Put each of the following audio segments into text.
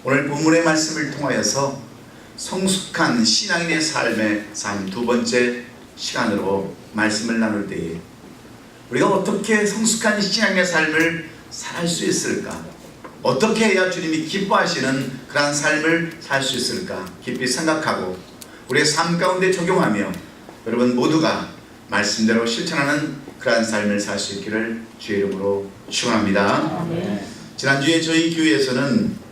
오늘 본문의 말씀을 통하여서 성숙한 신앙인의 삶의 삶 두 번째 시간으로 말씀을 나눌 때에 우리가 어떻게 성숙한 신앙의 삶을 살 수 있을까? 어떻게 해야 주님이 기뻐하시는 그러한 삶을 살 수 있을까? 깊이 생각하고 우리의 삶 가운데 적용하며 여러분 모두가 말씀대로 실천하는 그러한 삶을 살 수 있기를 주의 이름으로 축원합니다. 지난주에 저희 교회에서는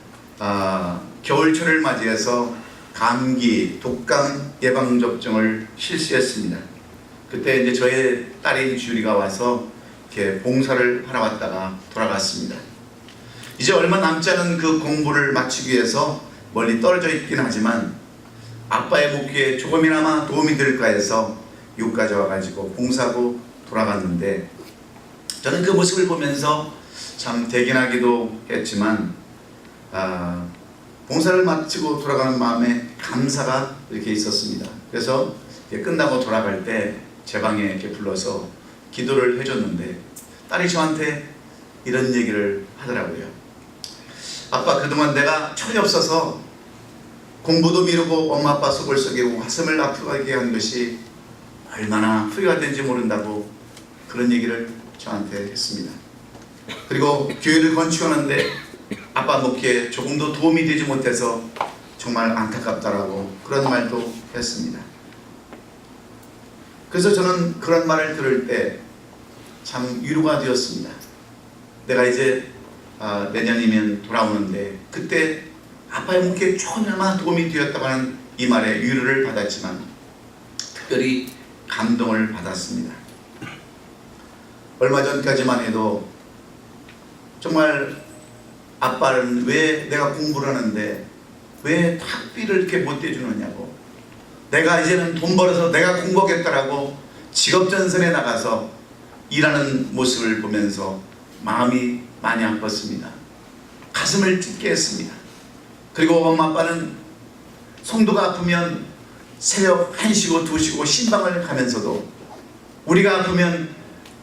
겨울철을 맞이해서 감기, 독감 예방접종을 실시했습니다. 그때 이제 저의 딸인 주리가 와서 이렇게 봉사를 하러 왔다가 돌아갔습니다. 이제 얼마 남지 않은 그 공부를 마치기 위해서 멀리 떨어져 있긴 하지만 아빠의 목표에 조금이나마 도움이 될까 해서 이곳까지 와가지고 봉사하고 돌아갔는데 저는 그 모습을 보면서 참 대견하기도 했지만 봉사를 마치고 돌아가는 마음에 감사가 이렇게 있었습니다. 그래서 끝나고 돌아갈 때 제 방에 이렇게 불러서 기도를 해줬는데 딸이 저한테 이런 얘기를 하더라고요. 아빠, 그동안 내가 철이 없어서 공부도 미루고 엄마 아빠 속을 썩이고 가슴을 아프게 한 것이 얼마나 후회가 된지 모른다고 그런 얘기를 저한테 했습니다. 그리고 교회를 건축하는데 아빠 목회에 조금도 도움이 되지 못해서 정말 안타깝다라고 그런 말도 했습니다. 그래서 저는 그런 말을 들을 때 참 위로가 되었습니다. 내가 이제 내년이면 돌아오는데 그때 아빠의 목회에 조금이나마 도움이 되었다고 하는 이 말에 위로를 받았지만 특별히 감동을 받았습니다. 얼마 전까지만 해도 정말 아빠는 왜 내가 공부를 하는데 왜 학비를 이렇게 못 대주느냐고, 내가 이제는 돈 벌어서 내가 공부하겠다라고 직업전선에 나가서 일하는 모습을 보면서 마음이 많이 아팠습니다. 가슴을 찢게 했습니다. 그리고 엄마 아빠는 성도가 아프면 새벽 1시고 2시고 신방을 가면서도 우리가 아프면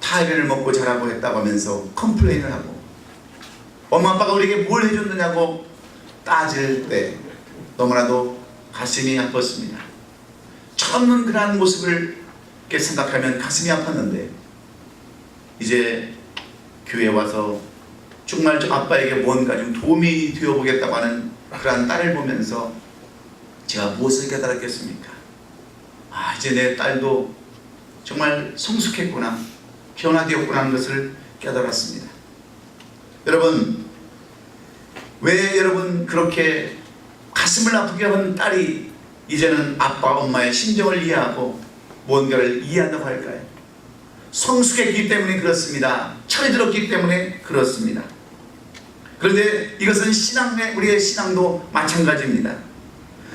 타이레를 먹고 자라고 했다고 하면서 컴플레인을 하고 엄마 아빠가 우리에게 뭘 해줬느냐고 따질 때 너무나도 가슴이 아팠습니다. 처음은 그러한 모습을 이렇게 생각하면 가슴이 아팠는데 이제 교회에 와서 정말 저 아빠에게 뭔가 좀 도움이 되어보겠다고 하는 그러한 딸을 보면서 제가 무엇을 깨달았겠습니까? 이제 내 딸도 정말 성숙했구나, 변화되었구나 하는 것을 깨달았습니다. 여러분, 왜 여러분 그렇게 가슴을 아프게 한 딸이 이제는 아빠 엄마의 심정을 이해하고 뭔가를 이해한다고 할까요? 성숙했기 때문에 그렇습니다. 철이 들었기 때문에 그렇습니다. 그런데 이것은 우리의 신앙도 마찬가지입니다.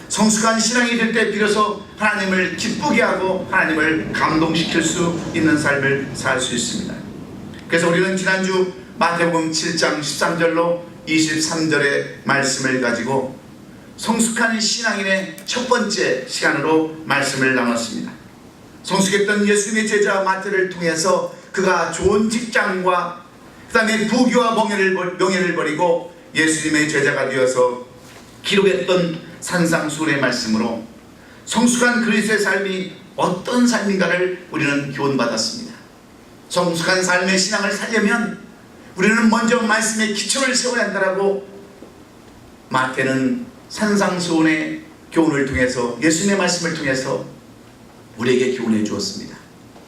성숙한 신앙이 될 때 비로소 하나님을 기쁘게 하고 하나님을 감동시킬 수 있는 삶을 살 수 있습니다. 그래서 우리는 지난주 마태복음 7장 13절로 23절의 말씀을 가지고 성숙한 신앙인의 첫 번째 시간으로 말씀을 나눴습니다. 성숙했던 예수님의 제자 마태를 통해서 그가 좋은 직장과 그 다음에 부귀와 명예를 버리고 예수님의 제자가 되어서 기록했던 산상수훈의 말씀으로 성숙한 그리스도의 삶이 어떤 삶인가를 우리는 교훈받았습니다. 성숙한 삶의 신앙을 살려면 우리는 먼저 말씀의 기초를 세워야 한다라고 마태는 산상수훈의 교훈을 통해서 예수님의 말씀을 통해서 우리에게 교훈해 주었습니다.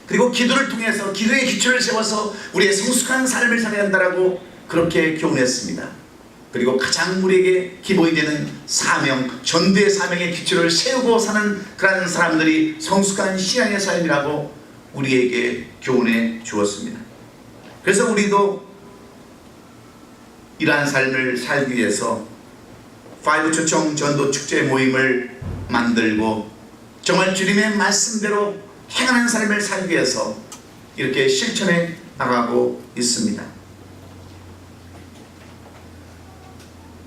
그리고 기도를 통해서 기도의 기초를 세워서 우리의 성숙한 삶을 살아야 한다라고 그렇게 교훈했습니다. 그리고 가장 우리에게 기본이 되는 사명, 전도의 사명의 기초를 세우고 사는 그런 사람들이 성숙한 신앙의 삶이라고 우리에게 교훈해 주었습니다. 그래서 우리도 이러한 삶을 살기 위해서 5 초청 전도 축제 모임을 만들고 정말 주님의 말씀대로 행하는 삶을 살기 위해서 이렇게 실천해 나가고 있습니다.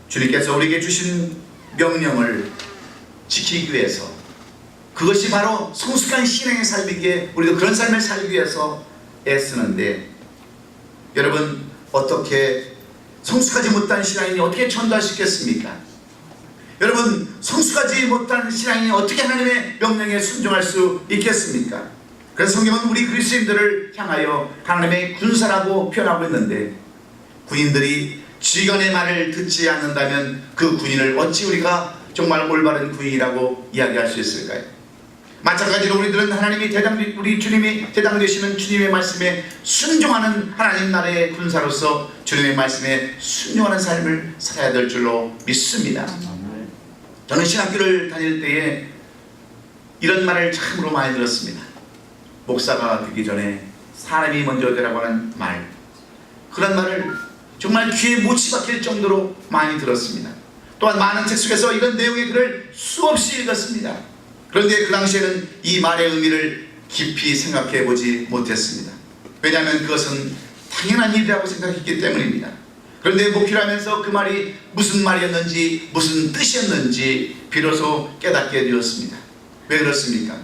주님께서 우리에게 주신 명령을 지키기 위해서, 그것이 바로 성숙한 신앙의 삶이기에 우리도 그런 삶을 살기 위해서 애쓰는데, 여러분 어떻게 성숙하지 못한 신앙인이 어떻게 전도할 수 있겠습니까? 여러분, 성숙하지 못한 신앙이 어떻게 하나님의 명령에 순종할 수 있겠습니까? 그래서 성경은 우리 그리스도인들을 향하여 하나님의 군사라고 표현하고 있는데, 군인들이 지휘관의 말을 듣지 않는다면 그 군인을 어찌 우리가 정말 올바른 군인이라고 이야기할 수 있을까요? 마찬가지로 우리들은 우리 주님이 대장 되시는 주님의 말씀에 순종하는 하나님 나라의 군사로서 주님의 말씀에 순종하는 삶을 살아야 될 줄로 믿습니다. 저는 신학교를 다닐 때에 이런 말을 참으로 많이 들었습니다. 목사가 되기 전에 사람이 먼저 되라고 하는 말, 그런 말을 정말 귀에 못이 박힐 정도로 많이 들었습니다. 또한 많은 책 속에서 이런 내용의 글을 수없이 읽었습니다. 그런데 그 당시에는 이 말의 의미를 깊이 생각해 보지 못했습니다. 왜냐하면 그것은 당연한 일이라고 생각했기 때문입니다. 그런데 목회를 하면서 그 말이 무슨 말이었는지, 무슨 뜻이었는지 비로소 깨닫게 되었습니다. 왜 그렇습니까?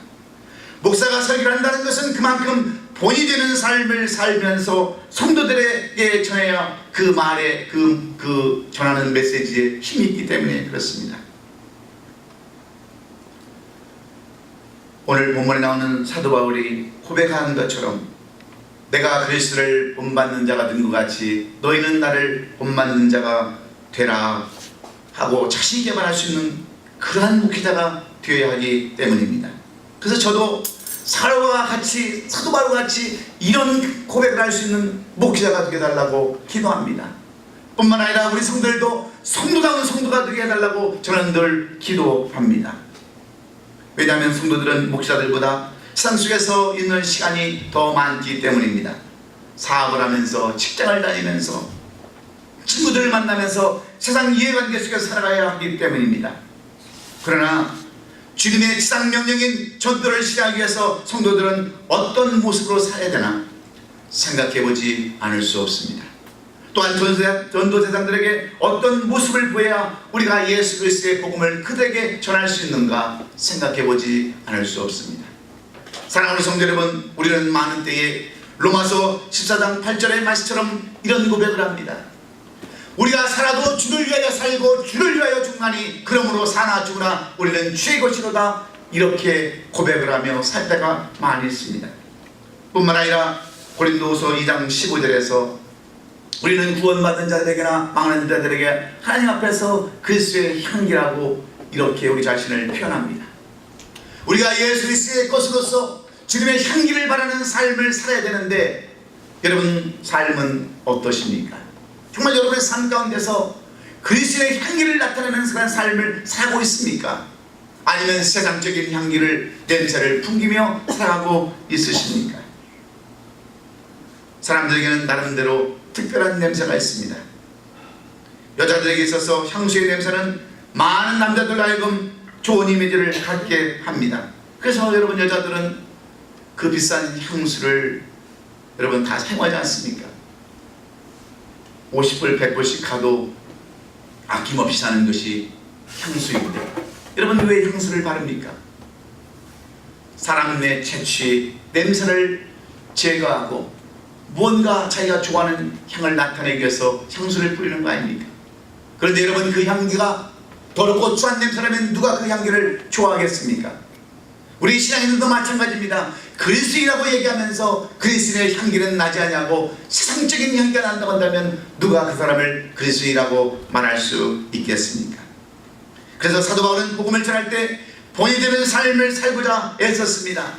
목사가 설교를 한다는 것은 그만큼 본이 되는 삶을 살면서 성도들에게 전해야 그 말에 그 전하는 메시지에 힘이 있기 때문에 그렇습니다. 오늘 본문에 나오는 사도 바울이 고백하는 것처럼 내가 그리스도를 본받는 자가 된 것 같이 너희는 나를 본받는 자가 되라 하고 자신 있게 말할 수 있는 그러한 목회자가 되어야 하기 때문입니다. 그래서 저도 사도 바울과 같이 이런 고백을 할 수 있는 목회자가 되게 해달라고 기도합니다. 뿐만 아니라 우리 성도들도 성도다운 성도가 되게 해달라고 저는 늘 기도합니다. 왜냐하면 성도들은 목회자들보다 세상 속에서 있는 시간이 더 많기 때문입니다. 사업을 하면서, 직장을 다니면서, 친구들을 만나면서 세상 이해관계 속에서 살아가야 하기 때문입니다. 그러나 주님의 지상 명령인 전도를 시작하기 위해서 성도들은 어떤 모습으로 살아야 되나 생각해보지 않을 수 없습니다. 또한 전도 대상들에게 어떤 모습을 보여야 우리가 예수 그리스도의 복음을 그들에게 전할 수 있는가 생각해보지 않을 수 없습니다. 사랑하는 성도 여러분, 우리는 많은 때에 로마서 14장 8절의 말씀처럼 이런 고백을 합니다. 우리가 살아도 주를 위하여 살고 주를 위하여 죽나니 그러므로 사나 죽으나 우리는 주의 것이로다, 이렇게 고백을 하며 살 때가 많이 있습니다. 뿐만 아니라 고린도후서 2장 15절에서 우리는 구원받는 자들에게나 망하는 자들에게 하나님 앞에서 그리스도의 향기라고 이렇게 우리 자신을 표현합니다. 우리가 예수 그리스도의 것으로서 주님의 향기를 바라는 삶을 살아야 되는데, 여러분 삶은 어떠십니까? 정말 여러분의 삶 가운데서 그리스도의 향기를 나타내는 그런 삶을 살고 있습니까? 아니면 세상적인 향기를, 냄새를 풍기며 살아가고 있으십니까? 사람들에게는 나름대로 특별한 냄새가 있습니다. 여자들에게 있어서 향수의 냄새는 많은 남자들로 하여금 좋은 이미지를 갖게 합니다. 그래서 여러분 여자들은 그 비싼 향수를 여러분 다 사용하지 않습니까? 50불 100불씩 가도 아낌없이 사는 것이 향수인데, 여러분 왜 향수를 바릅니까? 사람의 채취, 냄새를 제거하고 무언가 자기가 좋아하는 향을 나타내기 위해서 향수를 뿌리는 거 아닙니까? 그런데 여러분 그 향기가 더럽고 추한 냄새라면 누가 그 향기를 좋아하겠습니까? 우리 신앙인들도 마찬가지입니다. 그리스도라고 얘기하면서 그리스도의 향기는 나지 않냐고 세상적인 향기가 난다고 한다면 누가 그 사람을 그리스도라고 말할 수 있겠습니까? 그래서 사도 바울은 복음을 전할 때 본이 되는 삶을 살고자 애썼습니다.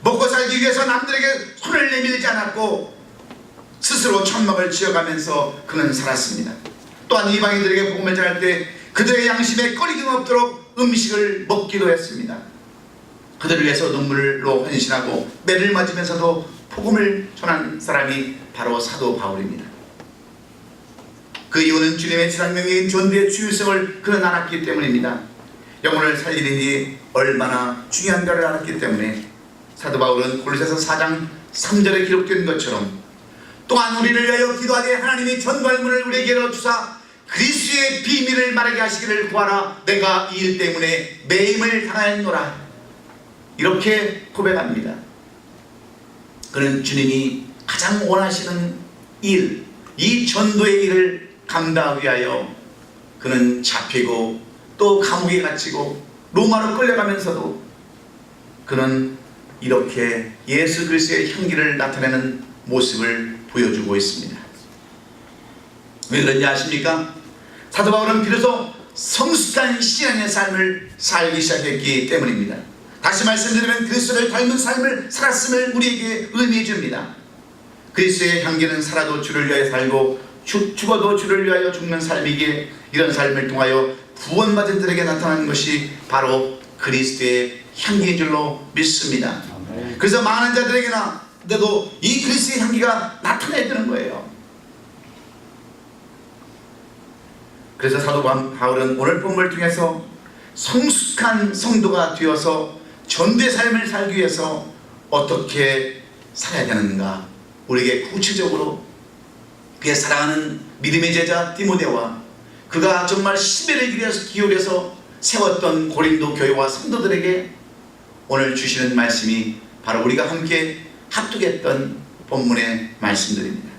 먹고 살기 위해서 남들에게 손을 내밀지 않았고 스스로 천막을 지어가면서 그는 살았습니다. 또한 이방인들에게 복음을 전할 때 그들의 양심에 꺼리낌 없도록 음식을 먹기도 했습니다. 그들을 위해서 눈물로 헌신하고 매를 맞으면서도 복음을 전한 사람이 바로 사도 바울입니다. 그 이유는 주님의 지상명령인 전도의 중요성을 그는 알았기 때문입니다. 영혼을 살리는 얼마나 중요한가를 알았기 때문에 사도 바울은 골로새서 4장 3절에 기록된 것처럼 또한 우리를 위하여 기도하되 하나님이 전도할 문을 우리에게 열어주사 그리스도의 비밀을 말하게 하시기를 구하라. 내가 이 일 때문에 매임을 당하였노라. 이렇게 고백합니다. 그는 주님이 가장 원하시는 일, 이 전도의 일을 감당하기 위하여 그는 잡히고 또 감옥에 갇히고 로마로 끌려가면서도 그는 이렇게 예수 그리스도의 향기를 나타내는 모습을 보여주고 있습니다. 왜 그런지 아십니까? 사도 바울은 비로소 성숙한 신앙의 삶을 살기 시작했기 때문입니다. 다시 말씀드리면 그리스도를 닮은 삶을 살았음을 우리에게 의미해 줍니다. 그리스도의 향기는 살아도 주를 위하여 살고 죽어도 주를 위하여 죽는 삶이기에 이런 삶을 통하여 구원받은 자들에게 나타나는 것이 바로 그리스도의 향기인 줄로 믿습니다. 그래서 많은 자들에게도 이 그리스도의 향기가 나타나야 되는 거예요. 그래서 사도 바울은 오늘 본문을 통해서 성숙한 성도가 되어서 전도의 삶을 살기 위해서 어떻게 살아야 되는가, 우리에게 구체적으로 그의 사랑하는 믿음의 제자 디모데와 그가 정말 시베를 기울여서 세웠던 고린도 교회와 성도들에게 오늘 주시는 말씀이 바로 우리가 함께 합독했던 본문의 말씀들입니다.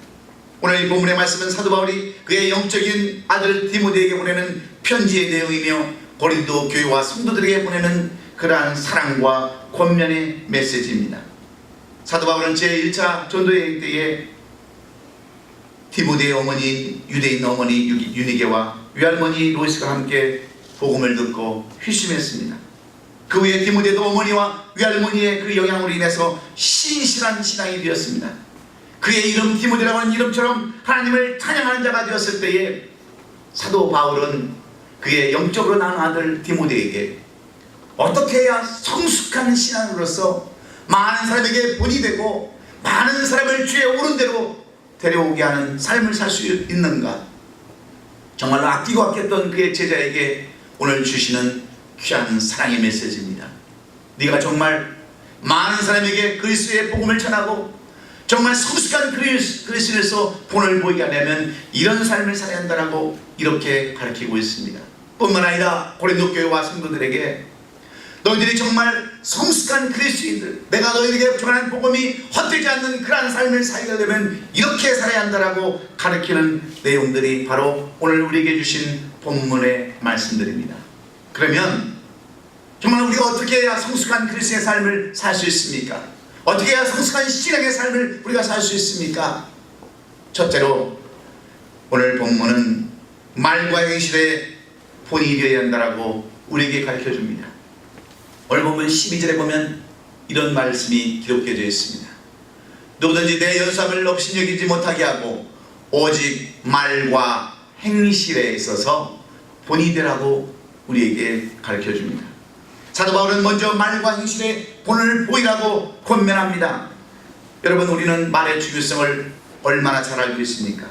오늘 이 본문의 말씀은 사도 바울이 그의 영적인 아들 디모데에게 보내는 편지의 내용이며 고린도 교회와 성도들에게 보내는 그러한 사랑과 권면의 메시지입니다. 사도 바울은 제1차 전도여행 때에 디모데의 어머니 유대인 어머니 유니게와 외할머니 로이스가 함께 복음을 듣고 회심했습니다. 그 후에 디모데도 어머니와 외할머니의 그 영향으로 인해서 신실한 신앙이 되었습니다. 그의 이름 디모데라고 하는 이름처럼 하나님을 찬양하는 자가 되었을 때에 사도 바울은 그의 영적으로 낳은 아들 디모데에게 어떻게 해야 성숙한 신앙으로서 많은 사람에게 본이 되고 많은 사람을 주의 옳은 대로 데려오게 하는 삶을 살 수 있는가, 정말로 아끼고 아꼈던 그의 제자에게 오늘 주시는 귀한 사랑의 메시지입니다. 네가 정말 많은 사람에게 그리스도의 복음을 전하고 정말 성숙한 그리스도에서 본을 보이게 하려면 이런 삶을 살아야 한다라고 이렇게 가르치고 있습니다. 뿐만 아니라 고린도 교회와 성도들에게 너희들이 정말 성숙한 그리스도인들, 내가 너희에게 전하는 복음이 헛되지 않는 그러한 삶을 살려면 이렇게 살아야 한다라고 가르치는 내용들이 바로 오늘 우리에게 주신 본문의 말씀들입니다. 그러면 정말 우리가 어떻게 해야 성숙한 그리스도의 삶을 살 수 있습니까? 어떻게 해야 성숙한 신앙의 삶을 우리가 살 수 있습니까? 첫째로 오늘 본문은 말과 행실에 본이 되어야 한다라고 우리에게 가르쳐줍니다. 오늘 보면 12절에 보면 이런 말씀이 기록되어 있습니다. 누구든지 내 연수함을 업신여기지 못하게 하고 오직 말과 행실에 있어서 본이 되라고 우리에게 가르쳐줍니다. 사도 바울은 먼저 말과 행실에 본을 보이라고 권면합니다. 여러분, 우리는 말의 중요성을 얼마나 잘 알고 있습니까?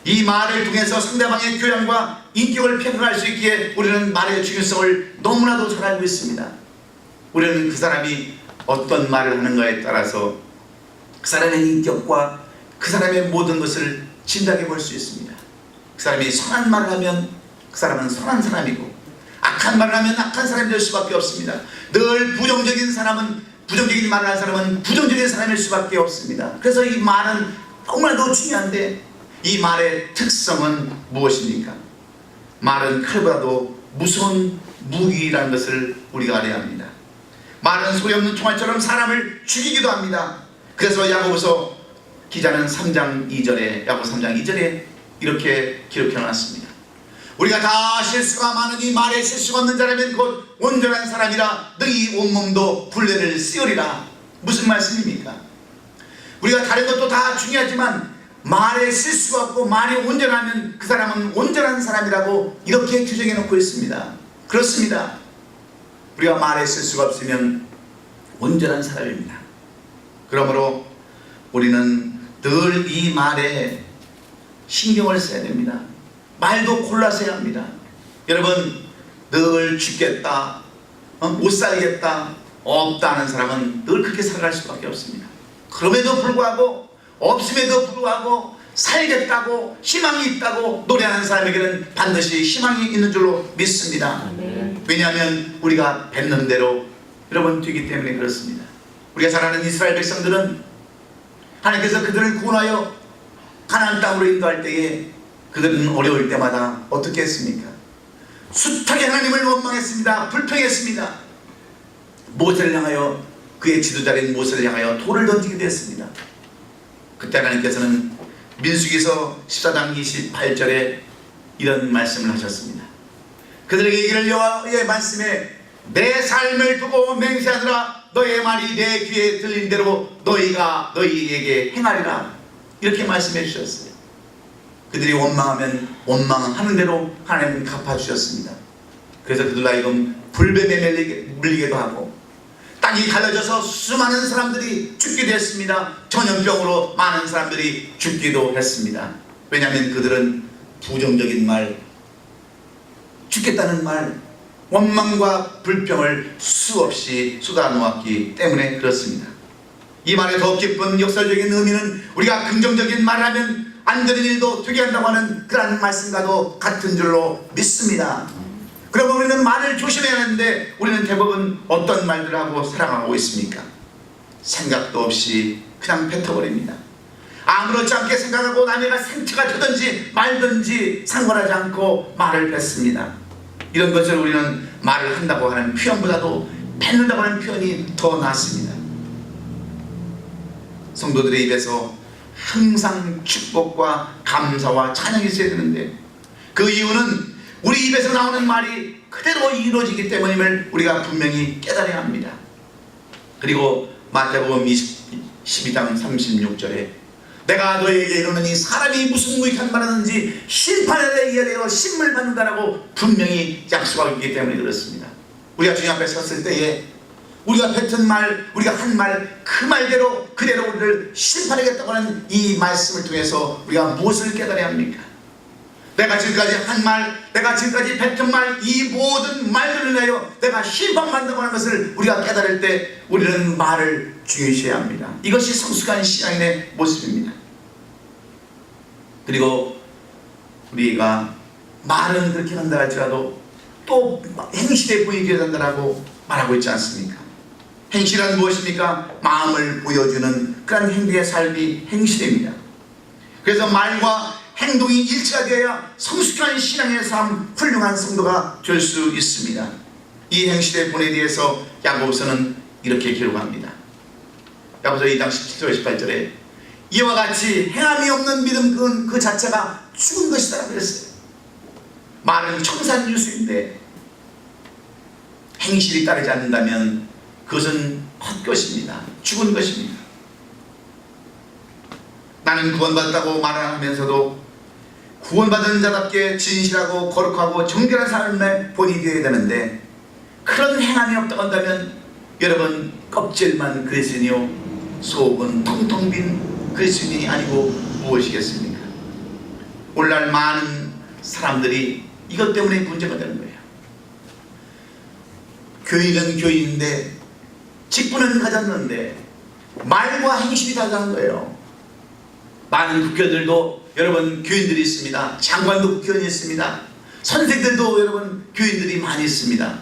이 말을 통해서 상대방의 교양과 인격을 평가할 수 있기에 우리는 말의 중요성을 너무나도 잘 알고 있습니다. 우리는 그 사람이 어떤 말을 하는가에 따라서 그 사람의 인격과 그 사람의 모든 것을 진단해 볼 수 있습니다. 그 사람이 선한 말을 하면 그 사람은 선한 사람이고, 악한 말을 하면 악한 사람이 될 수밖에 없습니다. 늘 부정적인 말을 하는 사람은 부정적인 사람일 수밖에 없습니다. 그래서 이 말은 너무나도 중요한데, 이 말의 특성은 무엇입니까? 말은 칼보다도 무서운 무기라는 것을 우리가 알아야 합니다. 말은 소리 없는 총알처럼 사람을 죽이기도 합니다. 그래서 야고보서 기자는 3장 2절에 야고보서 3장 2절에 이렇게 기록해 놨습니다. 우리가 다 실수가 많으니 말에 실수가 없는 자라면 곧 온전한 사람이라 너희 온몸도 분례를 쓰으리라. 무슨 말씀입니까? 우리가 다른 것도 다 중요하지만 말에 실수가 없고 말이 온전하면 그 사람은 온전한 사람이라고 이렇게 규정해 놓고 있습니다. 그렇습니다. 우리가 말에 실수가 없으면 온전한 사람입니다. 그러므로 우리는 늘 이 말에 신경을 써야 됩니다. 말도 골라서 해야 합니다. 여러분, 늘 죽겠다, 못 살겠다, 없다는 사람은 늘 그렇게 살아갈 수밖에 없습니다. 그럼에도 불구하고, 없음에도 불구하고 살겠다고 희망이 있다고 노래하는 사람에게는 반드시 희망이 있는 줄로 믿습니다. 왜냐하면 우리가 뱉는 대로 여러분 되기 때문에 그렇습니다. 우리가 잘 아는 이스라엘 백성들은 하나님께서 그들을 구원하여 가나안 땅으로 인도할 때에 그들은 어려울 때마다 어떻게 했습니까? 숱하게 하나님을 원망했습니다. 불평했습니다. 모세를 향하여, 그의 지도자인 모세를 향하여 돌을 던지게 되었습니다. 그때 하나님께서는 민수기서 14장 28절에 이런 말씀을 하셨습니다. 그들에게 이르기를 여호와의 말씀에 내 삶을 두고 맹세하더라. 너의 말이 내 귀에 들린 대로 너희에게 행하리라. 이렇게 말씀해 주셨어요. 그들이 원망하면 원망하는 대로 하나님은 갚아주셨습니다. 그래서 그들 하여금 불뱀에 물리게도 하고 땅이 갈라져서 수많은 사람들이 죽게 됐습니다. 전염병으로 많은 사람들이 죽기도 했습니다. 왜냐하면 그들은 부정적인 말, 죽겠다는 말, 원망과 불평을 수없이 쏟아놓았기 때문에 그렇습니다. 이 말의 더 깊은 역설적인 의미는 우리가 긍정적인 말을 하면 안 되는 일도 되게 한다고 하는 그런 말씀과도 같은 줄로 믿습니다. 그러면 우리는 말을 조심해야 하는데 우리는 대부분 어떤 말들을 하고 살아가고 있습니까? 생각도 없이 그냥 뱉어버립니다. 아무렇지 않게 생각하고 남에가 상처가 되든지 말든지 상관하지 않고 말을 뱉습니다. 이런 것을 우리는 말을 한다고 하는 표현보다도 뱉는다고 하는 표현이 더 낫습니다. 성도들의 입에서 항상 축복과 감사와 찬양이 있어야 되는데 그 이유는 우리 입에서 나오는 말이 그대로 이루어지기 때문임을 우리가 분명히 깨달아야 합니다. 그리고 마태복음 12장 36절에 내가 너에게 이르노니 사람이 무슨 무익한 말 하는지 심판에 대하여 심을 받는다라고 분명히 약속하고 있기 때문에 그렇습니다. 우리가 주님 앞에 섰을 때에 우리가 뱉은 말, 우리가 한 말, 그 말대로 그대로 우리를 심판하겠다고 하는 이 말씀을 통해서 우리가 무엇을 깨달아야 합니까? 내가 지금까지 한 말, 내가 지금까지 뱉은 말, 이 모든 말들을 인하여 내가 심판받는다고 하는 것을 우리가 깨달을 때 우리는 말을 중요시해야 합니다. 이것이 성숙한 신앙인의 모습입니다. 그리고 우리가 말은 그렇게 한다 할지라도 또 행실에 보이게 된다라고 말하고 있지 않습니까? 행실은 무엇입니까? 마음을 보여주는 그런 행동의 삶이 행실입니다. 그래서 말과 행동이 일치가 되어야 성숙한 신앙의 삶, 훌륭한 성도가 될 수 있습니다. 이 행실의 본에 대해서 야고보서는 이렇게 기록합니다. 야고보서 2장 17절 18절에 이와 같이 행함이 없는 믿음 그 자체가 죽은 것이다 그랬어요. 말은 청산유수인데 행실이 따르지 않는다면 그것은 헛것입니다. 죽은 것입니다. 나는 구원받았다고 말하면서도 구원받은 자답게 진실하고 거룩하고 정결한 삶의 본이 되어야 되는데 그런 행함이 없다고 한다면 여러분 껍질만 그리스도이요 속은 텅텅 빈 그리스도인이 아니고 무엇이겠습니까? 오늘날 많은 사람들이 이것 때문에 문제가 되는 거예요. 교인은 교인인데 직분은 가졌는데 말과 행실이 다르다는 거예요. 많은 국회의원들도 여러분 교인들이 있습니다. 장관도 국회의원이 있습니다. 선생들도 여러분 교인들이 많이 있습니다.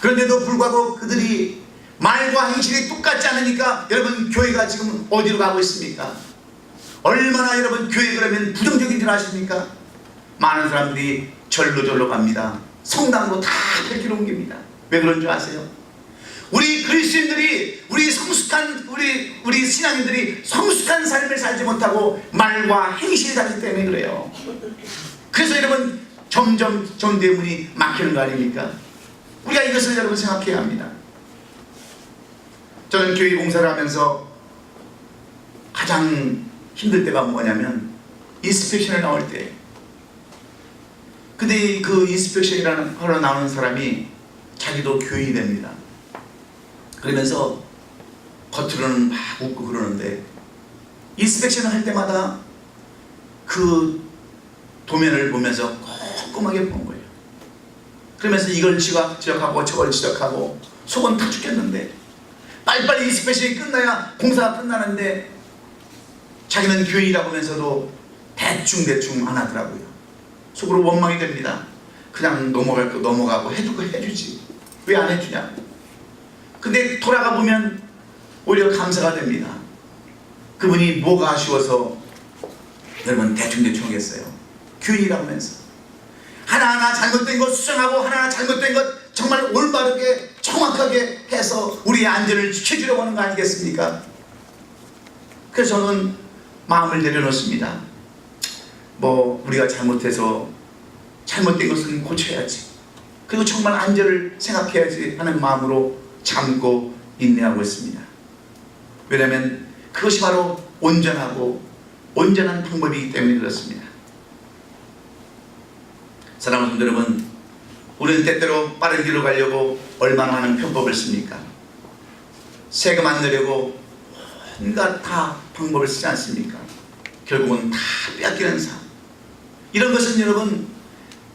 그런데도 불구하고 그들이 말과 행실이 똑같지 않으니까 여러분 교회가 지금 어디로 가고 있습니까? 얼마나 여러분 교회 그러면 부정적인 줄 아십니까? 많은 사람들이 절로 갑니다. 성당으로 다 뺏기러 옮깁니다. 왜 그런 줄 아세요? 우리 그리스도인들이 우리 신앙인들이 성숙한 삶을 살지 못하고 말과 행실이 다르기 때문에 그래요. 그래서 여러분 점점 전대문이 막히는 거 아닙니까? 우리가 이것을 여러분 생각해야 합니다. 저는 교회 봉사를 하면서 가장 힘들 때가 뭐냐면 인스펙션에 나올 때. 근데 그 인스펙션이라는 하러 나오는 사람이 자기도 교인이 됩니다. 그러면서 겉으로는 막 웃고 그러는데 인스펙션을 할 때마다 그 도면을 보면서 꼼꼼하게 본 거예요. 그러면서 이걸 지적하고 저걸 지적하고 속은 다 죽겠는데 빨리빨리 인스펙션이 끝나야 공사가 끝나는데 자기는 교인이라고 하면서도 대충 안 하더라고요. 속으로 원망이 됩니다. 그냥 넘어갈 거 넘어가고 해줄 거 해주지 왜 안 해주냐. 근데 돌아가 보면 오히려 감사가 됩니다. 그분이 뭐가 아쉬워서 여러분 대충 하겠어요. 교인이라고 하면서 하나하나 잘못된 것 수정하고 하나하나 잘못된 것 정말 올바르게 정확하게 해서 우리의 안전을 지켜주려고 하는 거 아니겠습니까? 그래서 저는 마음을 내려놓습니다. 우리가 잘못해서 잘못된 것은 고쳐야지, 그리고 정말 안전을 생각해야지 하는 마음으로 참고 인내하고 있습니다. 왜냐하면 그것이 바로 온전하고 온전한 방법이기 때문에 그렇습니다. 사랑하는 성도 여러분, 우리는 때때로 빠른 길로 가려고 얼마나 많은 편법을 씁니까? 세금 안 내려고 온갖 다 방법을 쓰지 않습니까? 결국은 다 빼앗기는 삶. 이런 것은 여러분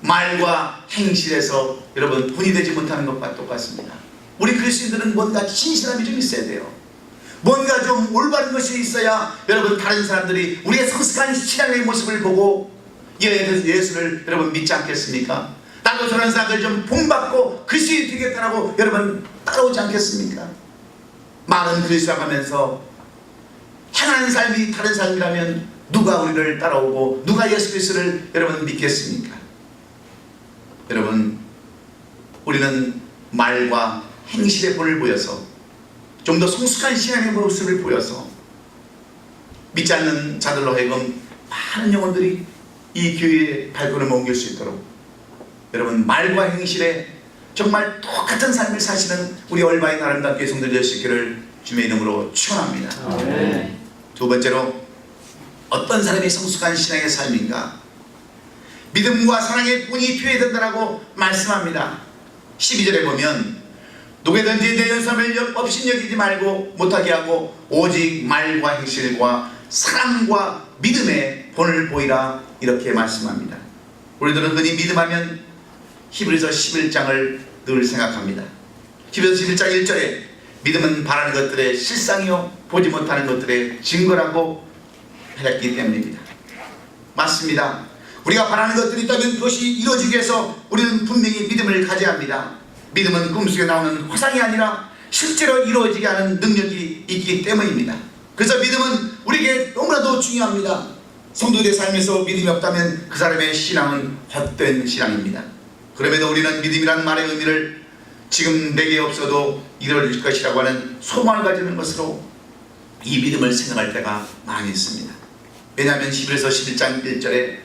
말과 행실에서 여러분 분이 되지 못하는 것과 똑같습니다. 우리 그리스도인들은 뭔가 진실함이 좀 있어야 돼요. 뭔가 좀 올바른 것이 있어야 여러분 다른 사람들이 우리의 성숙한 신앙의 모습을 보고 예수를 여러분 믿지 않겠습니까? 나도 저런 사람들 좀 본받고 그리스도인이 되겠다라고 여러분 따라오지 않겠습니까? 많은 그리스도 하면서 행하는 삶이 다른 삶이라면 누가 우리를 따라오고 누가 예수 그리스도를 여러분 믿겠습니까? 여러분, 우리는 말과 행실의 본을 보여서 좀 더 성숙한 신앙의 모습을 보여서 믿지 않는 자들로 하여금 많은 영혼들이 이 교회의 발걸음을 옮길 수 있도록 여러분 말과 행실에 정말 똑같은 삶을 사시는 우리 얼바인 아름답게 성도들 되시기를 주님의 이름으로 축원합니다. 두 번째로 어떤 사람이 성숙한 신앙의 삶인가? 믿음과 사랑의 본이 필요해야 된다고 말씀합니다. 12절에 보면 누구든지 내 연삼을 업신여기지 말고 못하게 하고 오직 말과 행실과 사랑과 믿음의 본을 보이라 이렇게 말씀합니다. 우리들은 흔히 믿음하면 히브리서 11장을 늘 생각합니다. 히브리서 11장 1절에 믿음은 바라는 것들의 실상이요 보지 못하는 것들의 증거라고 했기 때문입니다. 맞습니다. 우리가 바라는 것들이 있다면 그것이 이루어지기 위해서 우리는 분명히 믿음을 가져야 합니다. 믿음은 꿈속에 나오는 화상이 아니라 실제로 이루어지게 하는 능력이 있기 때문입니다. 그래서 믿음은 우리에게 너무나도 중요합니다. 성도들의 삶에서 믿음이 없다면 그 사람의 신앙은 헛된 신앙입니다. 그럼에도 우리는 믿음이란 말의 의미를 지금 내게 없어도 이루어질 것이라고 하는 소망을 가지는 것으로 이 믿음을 생각할 때가 많이 있습니다. 왜냐하면 히브리서 11장 1절에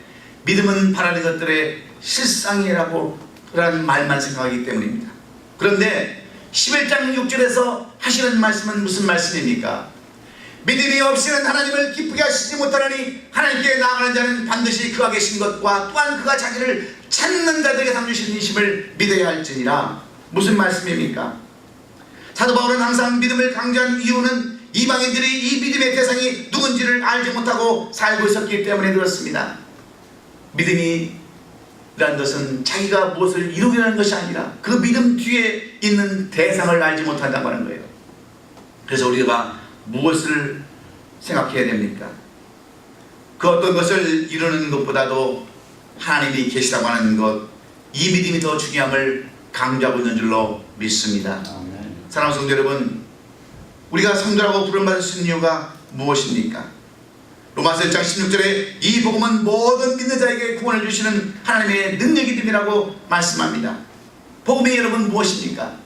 믿음은 바라는 것들의 실상이라고 그런 말만 생각하기 때문입니다. 그런데 11장 6절에서 하시는 말씀은 무슨 말씀입니까? 믿음이 없이는 하나님을 기쁘게 하시지 못하느니 하나님께 나아가는 자는 반드시 그가 계신 것과 또한 그가 자기를 찾는 자들에게 삼주신 이심을 믿어야 할지니라. 무슨 말씀입니까? 사도 바울은 항상 믿음을 강조한 이유는 이방인들이 이 믿음의 대상이 누군지를 알지 못하고 살고 있었기 때문에 그렇습니다. 믿음이라는 것은 자기가 무엇을 이루려는 것이 아니라 그 믿음 뒤에 있는 대상을 알지 못한다고 하는 거예요. 그래서 우리가 무엇을 생각해야 됩니까? 그 어떤 것을 이루는 것보다도 하나님이 계시다고 하는 것, 이 믿음이 더 중요함을 강조하고 있는 줄로 믿습니다. 사랑하는 성도 여러분, 우리가 성도라고 부름받을 수 있는 이유가 무엇입니까? 로마서 1장 16절에 이 복음은 모든 믿는 자에게 구원을 주시는 하나님의 능력이 됨이라고 말씀합니다. 복음이 여러분 무엇입니까?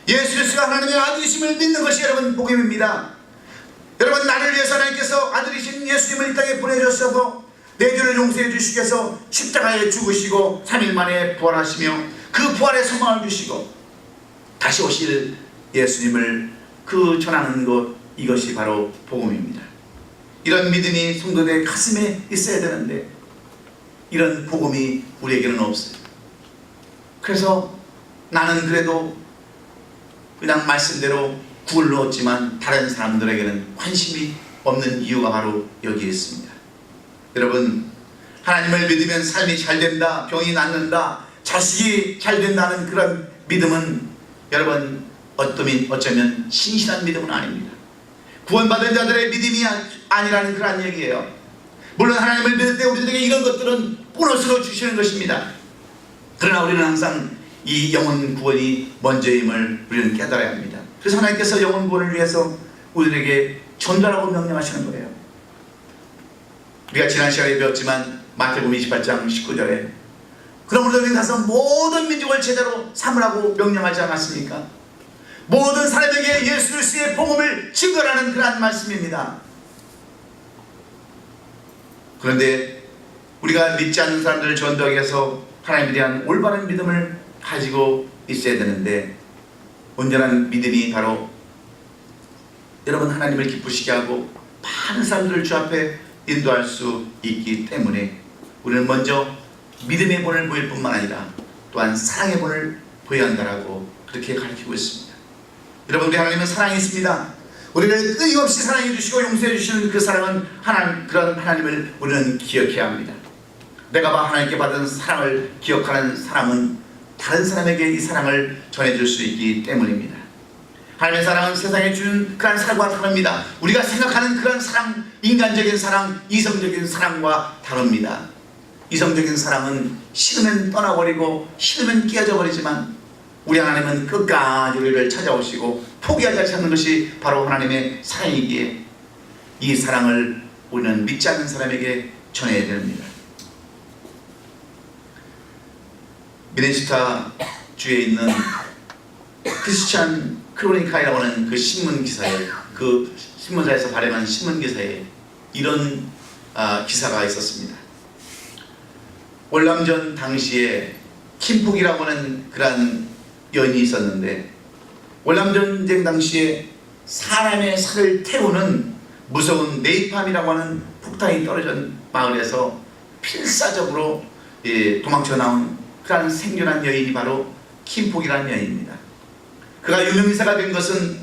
예수 그리스도가 하나님의 아들이심을 믿는 것이 여러분 복음입니다. 여러분, 나를 위해서 하나님께서 아들이신 예수님을 이 땅에 보내주셔서 내 죄를 용서해 주시기 위해서 십자가에 죽으시고 3일 만에 부활하시며 그 부활의 소망을 주시고 다시 오실 예수님을 그 전하는 것, 이것이 바로 복음입니다. 이런 믿음이 성도들의 가슴에 있어야 되는데 이런 복음이 우리에게는 없어요. 그래서 나는 그래도 그냥 말씀대로 구원을 얻지만 다른 사람들에게는 관심이 없는 이유가 바로 여기에 있습니다. 여러분, 하나님을 믿으면 삶이 잘 된다, 병이 낫는다, 자식이 잘 된다는 그런 믿음은 여러분 어쩌면 신실한 믿음은 아닙니다. 구원받은 자들의 믿음이 아니라는 그런 얘기예요. 물론 하나님을 믿을 때 우리들에게 이런 것들은 보너스로 주시는 것입니다. 그러나 우리는 항상 이 영혼 구원이 먼저임을 우리는 깨달아야 합니다. 그래서 하나님께서 영혼 구원을 위해서 우리에게 전도하라고 명령하시는 거예요. 우리가 지난 시간에 배웠지만 마태복음 28장 19절에 그럼 우리가 가서 모든 민족을 제대로 삼으라고 명령하지 않았습니까? 모든 사람에게 예수 그리스도의 복음을 증거하는 그러한 말씀입니다. 그런데 우리가 믿지 않는 사람들을 전도하기 위해서 하나님에 대한 올바른 믿음을 가지고 있어야 되는데, 온전한 믿음이 바로 여러분 하나님을 기쁘시게 하고 많은 사람들을 주 앞에 인도할 수 있기 때문에 우리는 먼저 믿음의 본을 보일 뿐만 아니라 또한 사랑의 본을 보여야 한다라고 그렇게 가르치고 있습니다. 여러분, 우리 하나님은 사랑이 있습니다. 우리를 끊임없이 사랑해 주시고 용서해 주시는 그 사랑은 그런 하나님을 우리는 기억해야 합니다. 내가 하나님께 받은 사랑을 기억하는 사람은 다른 사람에게 이 사랑을 전해줄 수 있기 때문입니다. 하나님의 사랑은 세상에 주는 그런 사랑과 다릅니다. 우리가 생각하는 그런 사랑, 인간적인 사랑, 이성적인 사랑과 다릅니다. 이성적인 사랑은 싫으면 떠나버리고 싫으면 깨어져 버리지만, 우리 하나님은 끝까지 우리를 찾아오시고 포기하지 않는 것이 바로 하나님의 사랑이기에 이 사랑을 우리는 믿지 않는 사람에게 전해야 됩니다. 미네소타 주에 있는 크리스찬 크로니카이라고 하는 그 신문 기사에, 그 신문사에서 발행한 신문 기사에 이런 기사가 있었습니다. 월남전 당시에 킴폭이라고 하는 그러한 여인이 있었는데, 월남전쟁 당시에 사람의 살을 태우는 무서운 네이팜이라고 하는 폭탄이 떨어진 마을에서 필사적으로 도망쳐 나온 그러한 생존한 여인이 바로 킴폭이라는 여인입니다. 그가 유명인사가 된 것은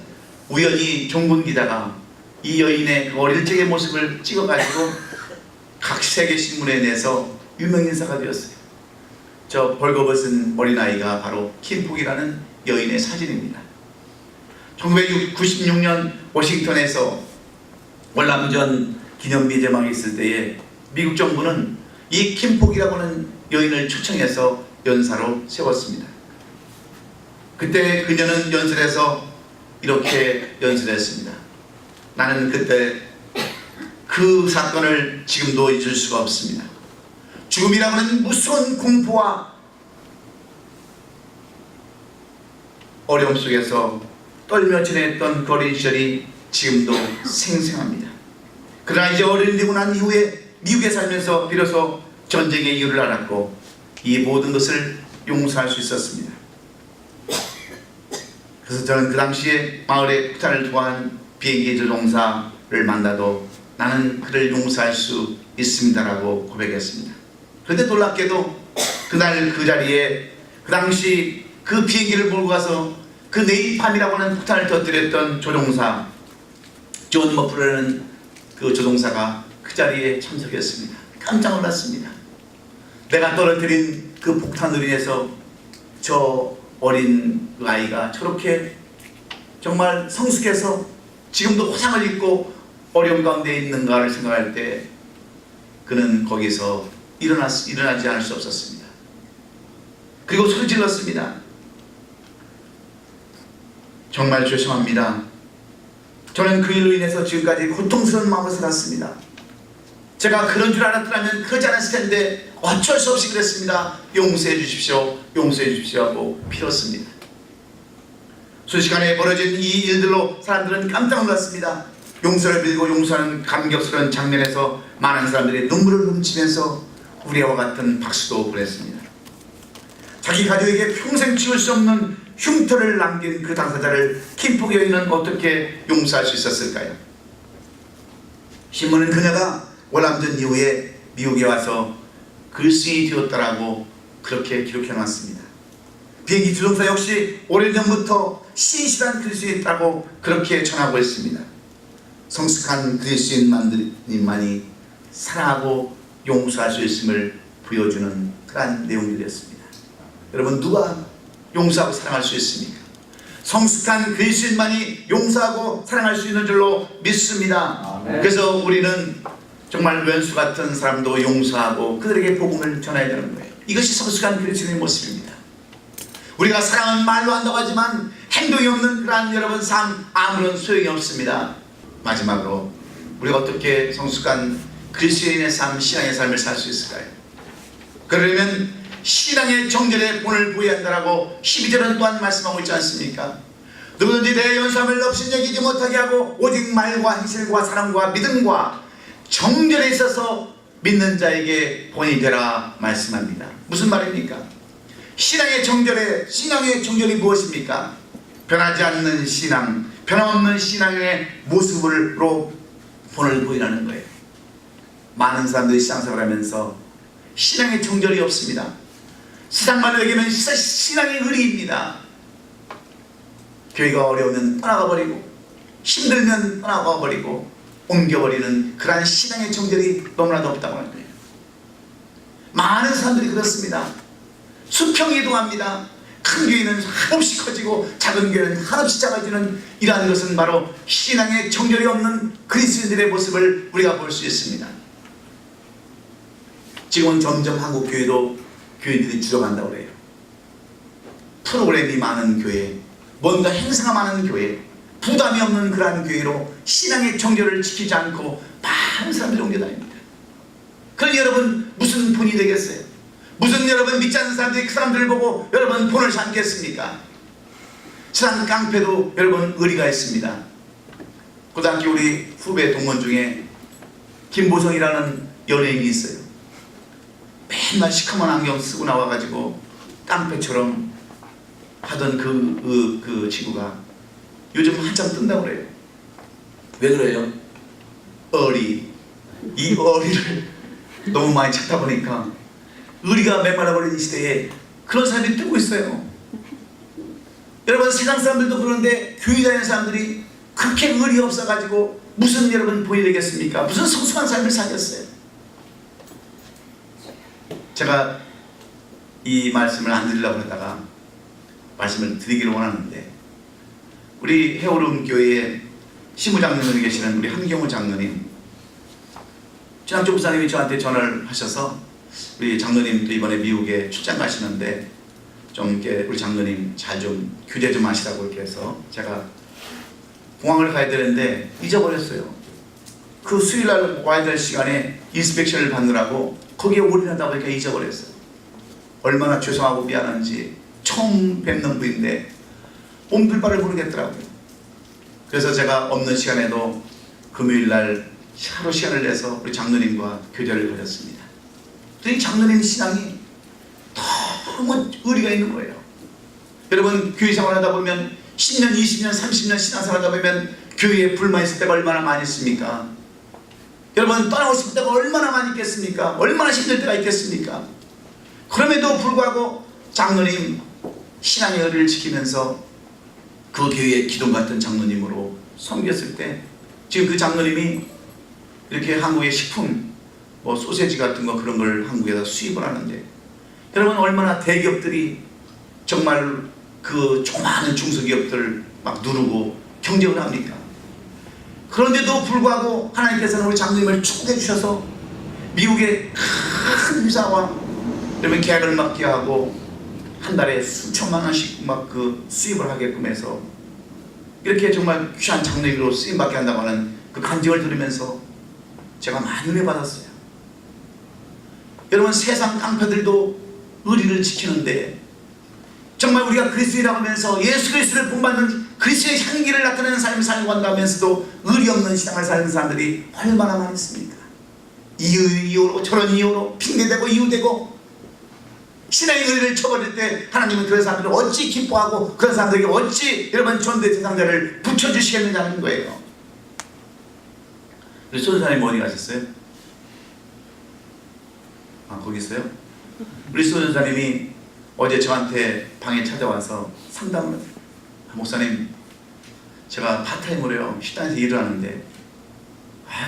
우연히 종군 기자가 이 여인의 그 어릴 적의 모습을 찍어가지고 각 세계 신문에 내서 유명인사가 되었어요. 저 벌거벗은 어린아이가 바로 킴폭이라는 여인의 사진입니다. 1996년 워싱턴에서 월남전 기념비 제막이 있을 때에 미국 정부는 이 킴폭이라고 하는 여인을 초청해서 연사로 세웠습니다. 그때 그녀는 연설에서 이렇게 연설했습니다. 나는 그때 그 사건을 지금도 잊을 수가 없습니다. 죽음이라고 하는 무서운 공포와 어려움 속에서 떨며 지냈던 그 어린 시절이 지금도 생생합니다. 그러나 이제 어른이 되고 난 이후에 미국에 살면서 비로소 전쟁의 이유를 알았고 이 모든 것을 용서할 수 있었습니다. 그래서 저는 그 당시에 마을에 폭탄을 투하한 비행기 조종사를 만나도 나는 그를 용서할 수 있습니다라고 고백했습니다. 그런데 놀랍게도 그날 그 자리에 그 당시 그 비행기를 몰고 가서 그 네이팜이라고 하는 폭탄을 터뜨렸던 조종사 존 머프라는 그 조종사가 그 자리에 참석했습니다. 깜짝 놀랐습니다. 내가 떨어뜨린 그 폭탄으로 인해서 저 어린 아이가 저렇게 정말 성숙해서 지금도 화상을 입고 어려움 가운데 있는가를 생각할 때 그는 거기서 일어나지 않을 수 없었습니다. 그리고 소리 질렀습니다. 정말 죄송합니다. 저는 그 일로 인해서 지금까지 고통스러운 마음을 살았습니다. 제가 그런 줄 알았더라면 그러지 않았을 텐데 어쩔 수 없이 그랬습니다. 용서해 주십시오. 용서해 주십시오 하고 빌었습니다. 순식간에 벌어진 이 일들로 사람들은 깜짝 놀랐습니다. 용서를 빌고 용서하는 감격스러운 장면에서 많은 사람들이 눈물을 훔치면서 우리와 같은 박수도 보냈습니다. 자기 가족에게 평생 지울 수 없는 흉터를 남긴 그 당사자를 킴폭 여인은 어떻게 용서할 수 있었을까요? 신문은 그녀가 월남전 이후에 미국에 와서 글쓰기 되었다라고 그렇게 기록해놨습니다. 비행기 조종사 역시 오래전부터 신실한 그리스도인이었다고 그렇게 전하고 있습니다. 성숙한 그리스도인만이 사랑하고 용서할 수 있음을 보여주는 그러한 내용들이었습니다. 여러분, 누가 용서하고 사랑할 수 있습니까? 성숙한 그리스도인만이 용서하고 사랑할 수 있는 줄로 믿습니다. 아멘. 그래서 우리는 정말 왼수 같은 사람도 용서하고 그들에게 복음을 전해야 되는 거예요. 이것이 성숙한 그리스도인의 모습입니다. 우리가 사랑은 말로 한다고 하지만 행동이 없는 그러한 여러분 삶 아무런 소용이 없습니다. 마지막으로 우리가 어떻게 성숙한 그리스도인의 삶, 신앙의 삶을 살 수 있을까요? 그러려면 신앙의 정절에 본을 부여야 한다라고 12절은 또한 말씀하고 있지 않습니까? 누구든지 내 연수함을 없인 여기지 못하게 하고 오직 말과 행실과 사랑과 믿음과 정절에 있어서 믿는 자에게 본이 되라 말씀합니다. 무슨 말입니까? 신앙의 정절이 무엇입니까? 변하지 않는 신앙, 변함없는 신앙의 모습으로 본을 보이라는 거예요. 많은 사람들이 신앙생활을 하면서 신앙의 정절이 없습니다. 세상말로 얘기하면 신앙의 의리입니다. 교회가 어려우면 떠나가 버리고 힘들면 떠나가 버리고 옮겨버리는 그러한 신앙의 정절이 너무나도 없다고 하는 거예요. 많은 사람들이 그렇습니다. 수평이동합니다. 큰 교회는 한없이 커지고 작은 교회는 한없이 작아지는 이러한 것은 바로 신앙의 정절이 없는 그리스도인들의 모습을 우리가 볼 수 있습니다. 지금은 점점 한국 교회도 교회들이 줄어간다고 그래요. 프로그램이 많은 교회, 뭔가 행사가 많은 교회, 부담이 없는 그러한 교회로 신앙의 정절을 지키지 않고 많은 사람들이 옮겨다닙니다. 그럼 여러분 무슨 본이 되겠어요? 무슨 여러분 믿지 않는 사람들이 그 사람들을 보고 여러분 본을 삼겠습니까? 세상 깡패도 여러분 의리가 있습니다. 고등학교 우리 후배 동문 중에 김보성이라는 연예인이 있어요. 맨날 시커먼 안경 쓰고 나와가지고 깡패처럼 하던 그 친구가 요즘 한참 뜬다고 그래요. 왜 그래요? 이 어리를 너무 많이 찾다 보니까 의리가 메말라버린 이 시대에 그런 사람들이 뜨고 있어요. 여러분 세상 사람들도 그런데 교회 다니는 사람들이 그렇게 의리 없어가지고 무슨 여러분 본이 되겠습니까? 무슨 성숙한 삶을 사겠어요? 제가 이 말씀을 안 드리려고 하다가 말씀을 드리기를 원하는데, 우리 해오름 교회에 시무장로님이 계시는 우리 한경호 장로님, 지난주 부사님이 저한테 전화를 하셔서 우리 장로님도 이번에 미국에 출장 가시는데 좀 이렇게 우리 장로님 잘 좀 규제 좀 하시라고 이렇게 해서 제가 공항을 가야 되는데 잊어버렸어요. 그 수요일날 와야 될 시간에 인스펙션을 받느라고 거기에 올인하다 보니까 잊어버렸어요. 얼마나 죄송하고 미안한지. 처음 뵙는 분인데 몸둘 바를 모르겠더라고요. 그래서 제가 없는 시간에도 금요일날 하루 시간을 내서 우리 장로님과 교제를 가졌습니다. 이 장로님 신앙이 너무 의리가 있는 거예요. 여러분 교회 생활하다 보면 10년, 20년, 30년 신앙생활 하다 보면 교회에 불만 있을 때가 얼마나 많이 있습니까? 여러분 떠나고 싶을 때가 얼마나 많이 있겠습니까? 얼마나 힘들 때가 있겠습니까? 그럼에도 불구하고 장로님 신앙의 의리를 지키면서 그 교회의 기둥 같은 장로님으로 섬겼을 때, 지금 그 장로님이 이렇게 한국의 식품 뭐 소세지 같은 거 그런 걸 한국에다 수입을 하는데, 여러분 얼마나 대기업들이 정말 그 조그마한 중소기업들 막 누르고 경쟁을 합니까? 그런데도 불구하고 하나님께서는 우리 장로님을 축복해 주셔서 미국의 큰 회사와 여러분 계약을 맺게 하고 한 달에 수천만 원씩 막 그 수입을 하게끔 해서 이렇게 정말 귀한 장로님으로 쓰임받게 한다고 하는 그 간증을 들으면서 제가 많이 은혜 받았어요. 여러분 세상 깡패들도 의리를 지키는데 정말 우리가 그리스도인이라고 하면서 예수 그리스도를 본받는 그리스도의 향기를 나타내는 삶을 살고 한다면서도 의리 없는 신앙을 사는 사람들이 얼마나 많이 있습니까? 이유로 저런 이유로 핑계대고 이유대고 신앙의 의리를 쳐버릴 때 하나님은 그런 사람들을 어찌 기뻐하고 그런 사람들에게 어찌 여러분 전대 대상자를 붙여주시겠느냐는 거예요. 우리 소전사님 어디 가셨어요? 거기 있어요? 우리 소전사님이 어제 저한테 방에 찾아와서 상담을 해요. 목사님, 제가 파타임으로요 식당에서 일을 하는데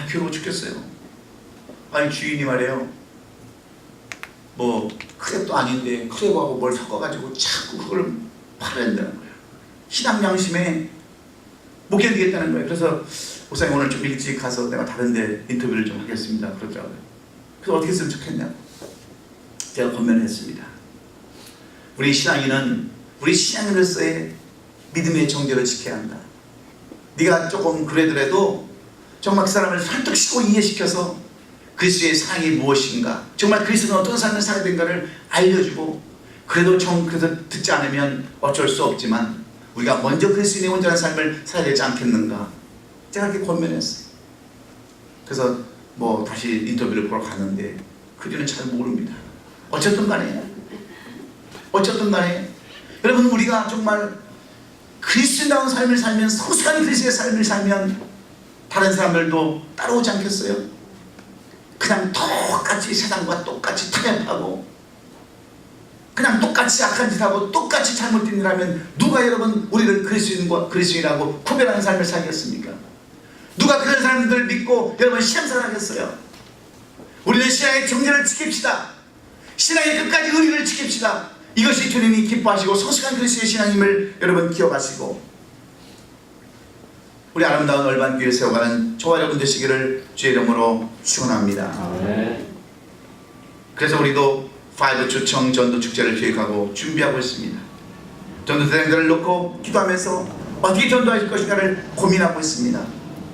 괴로워 죽겠어요. 아니 주인이 말해요, 뭐 크랩도 아닌데 크랩하고 뭘 섞어가지고 자꾸 그걸 팔아낸다는 거예요. 신앙 양심에 못 견디겠다는 거예요. 그래서 목사님 오늘 좀 일찍 가서 내가 다른 데 인터뷰를 좀 하겠습니다 그러더라고요. 그래서 어떻게 했으면 좋겠냐고 제가 권면을 했습니다. 우리 신앙인은 우리 신앙인으로서의 믿음의 정절을 지켜야 한다. 네가 조금 그래더라도 정말 그 사람을 설득시키고 이해시켜서 그 그리스도의 사랑이 무엇인가, 정말 그리스도는 어떤 삶을 살아야 되는가를 알려주고, 그래서 듣지 않으면 어쩔 수 없지만 우리가 먼저 그리스도인의 온전한 삶을 살아야 되지 않겠는가, 제가 그렇게 권면했어요. 그래서 다시 인터뷰를 보러 갔는데 그 뒤는 잘 모릅니다. 어쨌든 간에 여러분, 우리가 정말 그리스도다운 삶을 살면, 성숙한 그리스도의 삶을 살면 다른 사람들도 따라오지 않겠어요? 그냥 똑같이 세상과 똑같이 타협하고 그냥 똑같이 악한 짓하고 똑같이 잘못된 일하면 누가 여러분 우리를 그리스도인이라고 구별하는 삶을 살겠습니까? 누가 그런 사람들을 믿고 여러분 신앙생활 하겠어요? 우리는 신앙의 정제를 지킵시다. 신앙의 끝까지 의리를 지킵시다. 이것이 주님이 기뻐하시고 성숙한 그리스도의 신앙임을 여러분 기억하시고, 우리 아름다운 얼반교회 세워가는 저와 여러분 되시기를 주의 이름으로 축원합니다. 그래서 우리도 5주청 전도 축제를 계획하고 준비하고 있습니다. 전도대장들을 놓고 기도하면서 어떻게 전도할 것인가를 고민하고 있습니다.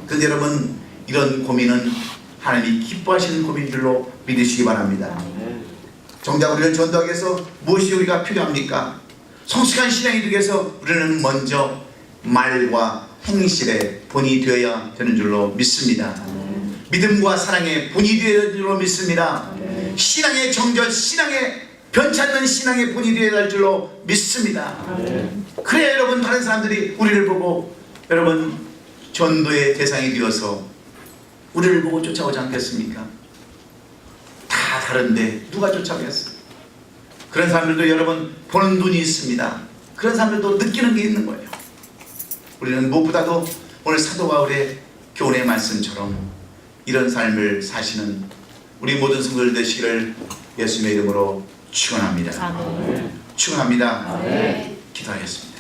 그런데 여러분, 이런 고민은 하나님이 기뻐하시는 고민인 줄로 믿으시기 바랍니다. 정작 우리를 전도하기 위해서 무엇이 우리가 필요합니까? 성숙한 신앙이 되기 위해서 우리는 먼저 말과 행실의 본이 되어야 되는 줄로 믿습니다. 믿음과 사랑의 본이 되어야 되는 줄로 믿습니다. 신앙의 정절, 신앙의 변치 않는 신앙의 본이 되어야 할 줄로 믿습니다. 그래야 여러분 다른 사람들이 우리를 보고 여러분 전도의 대상이 되어서 우리를 보고 쫓아오지 않겠습니까? 다 다른데 누가 쫓아오겠어요? 그런 사람들도 여러분 보는 눈이 있습니다. 그런 사람들도 느끼는 게 있는 거예요. 우리는 무엇보다도 오늘 사도 바울의 교훈의 말씀처럼 이런 삶을 사시는 우리 모든 성도들 되시기를 예수님의 이름으로 축원합니다. 축원합니다. 기도하겠습니다.